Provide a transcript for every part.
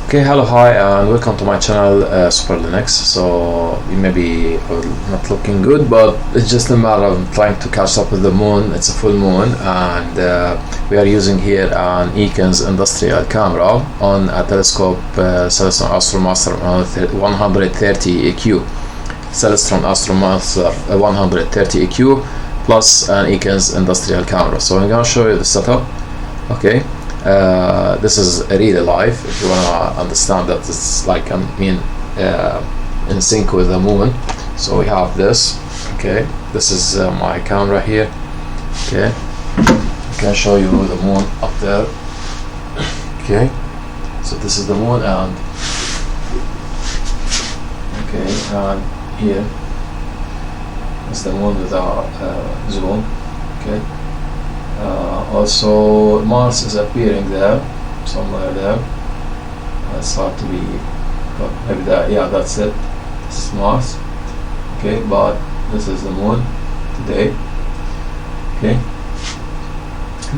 Okay, hello, hi, and welcome to my channel, Super Linux. So you may be not looking good, but it's just a matter of trying to catch up with the moon. It's a full moon, and we are using here an Ekins industrial camera on a telescope Celestron Astromaster 130 EQ. Celestron Astromaster 130 EQ plus an Ekins industrial camera. So I'm gonna show you the setup. Okay. This is really live. If you wanna understand that it's like in sync with the moon. So we have this. Okay, this is my camera here. Okay, I can show you the moon up there. Okay, so this is the moon, and okay, and here is the moon with our zoom. Okay. Also Mars is appearing there, somewhere there. It's hard to be, but maybe that, yeah, that's it. This is Mars. Okay, but this is the moon today. Okay.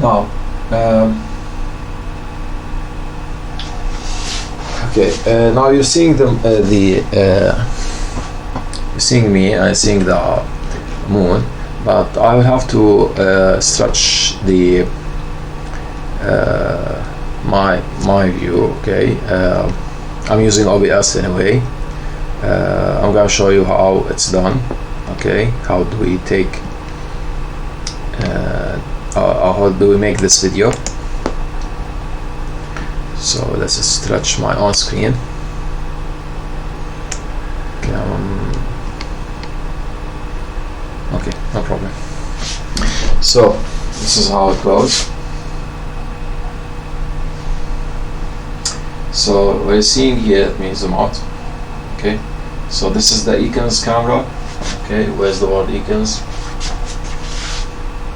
Now, now you're seeing you're seeing me and seeing the moon. But I will have to stretch the my view. Okay, I'm using OBS anyway. I'm gonna show you how it's done. Okay, how do we take how do we make this video? So let's just stretch my on screen. Okay, no problem. So this is how it goes. So what you're seeing here, let me zoom out. Okay, so this is the Ekins camera. Okay, where's the word Ekins?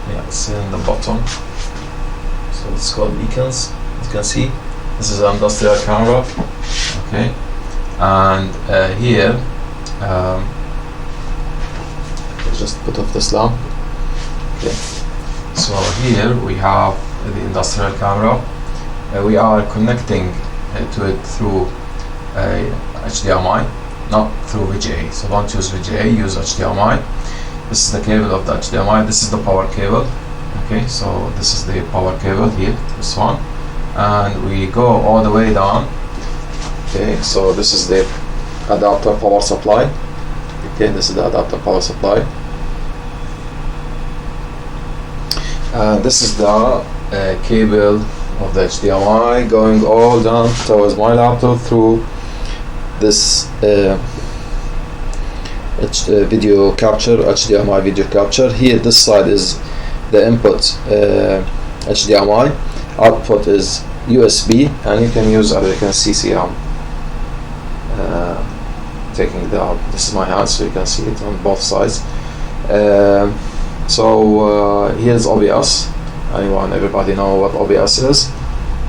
Yeah, it's in the bottom. So it's called Ekins. As you can see, this is an industrial camera. Okay, and here. Just put off this lamp. Okay, so here we have the industrial camera. We are connecting to it through HDMI, not through VGA. So don't use VGA, use HDMI. This is the cable of the HDMI. This is the power cable. Okay, so this is the power cable here, this one, and we go all the way down. Okay, so this is the adapter power supply. Okay, this is the adapter power supply. This is the cable of the HDMI going all down towards my laptop through this video capture, HDMI video capture. Here this side is the input HDMI, output is USB, and you can use American CCM. Taking this is my hand, so you can see it on both sides. So here's OBS. Everybody know what OBS is.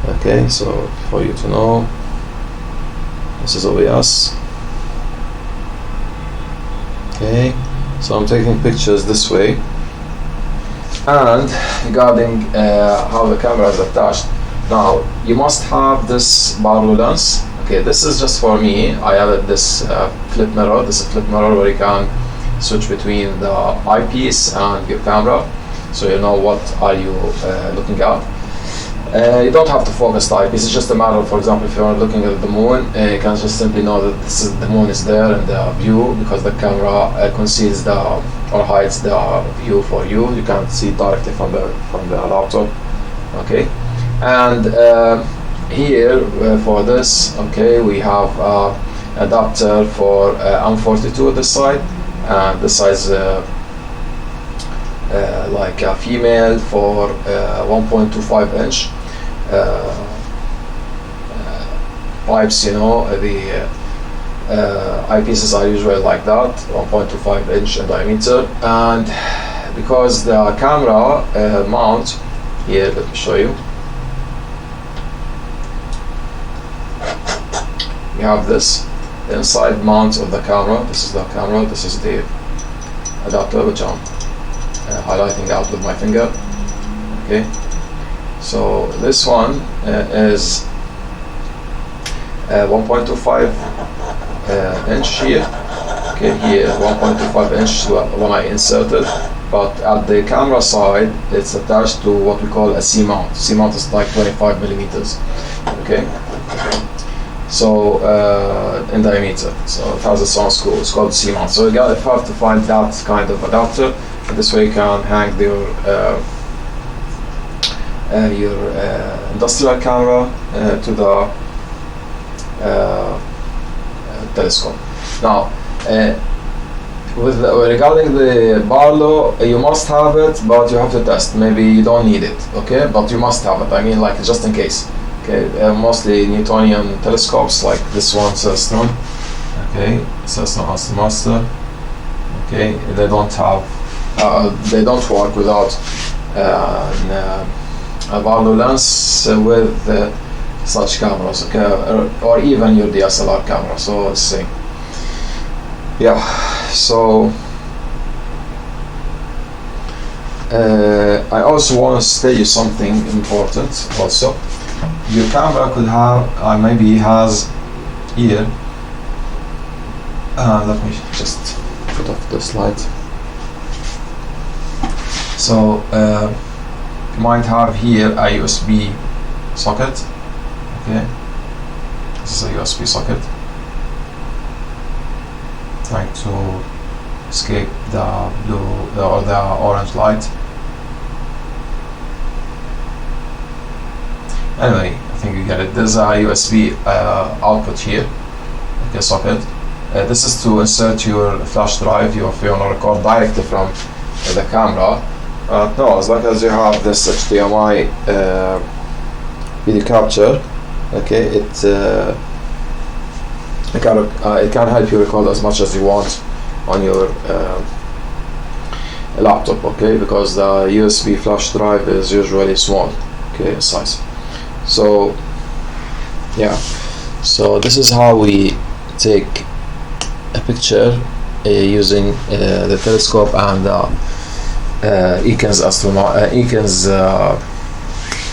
Okay, so for you to know, this is OBS. Okay, so I'm taking pictures this way. And regarding how the camera is attached, now you must have this Barlow lens. Okay, this is just for me. I added this flip mirror. This is a flip mirror where you can switch between the eyepiece and your camera, so you know what are you looking at. You don't have to focus the eyepiece. It's just a matter of, for example, if you're looking at the moon, you can just simply know that the moon is there in the view, because the camera conceals or hides the view for you. You can't see directly from the laptop. Okay, and here for this, okay, we have adapter for M42 this side, and this size like a female for 1.25 inch pipes. You know, the eyepieces are usually like that, 1.25 inch in diameter. And because the camera mount here, let me show you. We have this inside mount of the camera. This is the camera, this is the adapter, which I'm highlighting out with my finger. Okay, so this one is 1.25 inch here. Okay, here 1.25 inch when I inserted, but at the camera side it's attached to what we call a C-mount. C-mount is like 25 millimeters. Okay, so in diameter, so it has its own screw. It's called C-mount. So you have to find that kind of adapter, and this way you can hang your industrial camera to the telescope. Now, regarding the Barlow, you must have it, but you have to test. Maybe you don't need it, okay? But you must have it. I mean, like just in case. Okay, mostly Newtonian telescopes, like this one, Cessna. Okay, Cessna Master. Okay, they don't have, they don't work without a Barlow lens with such cameras, okay, or even your DSLR camera. So let's see. Yeah, so I also want to tell you something important also. Your camera could have, maybe has here, let me just put off this light. So you might have here a USB socket. Okay, this is a USB socket. Trying to escape the blue or the orange light. Anyway, I think you get it. There's a USB output here, okay, socket. This is to insert your flash drive, if you want to record directly from the camera. No, as long as you have this HDMI video capture, okay, it can help you record as much as you want on your laptop, okay, because the USB flash drive is usually small, okay, size. So yeah, so this is how we take a picture using the telescope and Eakins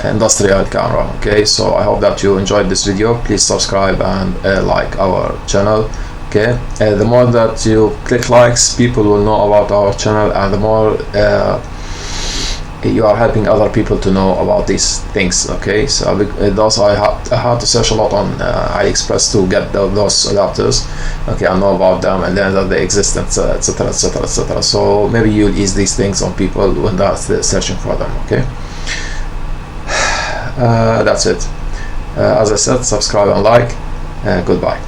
industrial camera. Okay, so I hope that you enjoyed this video. Please subscribe and like our channel. Okay, the more that you click likes, people will know about our channel, and the more you are helping other people to know about these things. Okay, so those I had to search a lot on AliExpress to get those adapters. Okay, I know about them and then that they exist, etc, etc, etc. So maybe you'll ease these things on people when they're searching for them. Okay, that's it. As I said, subscribe and like. Goodbye.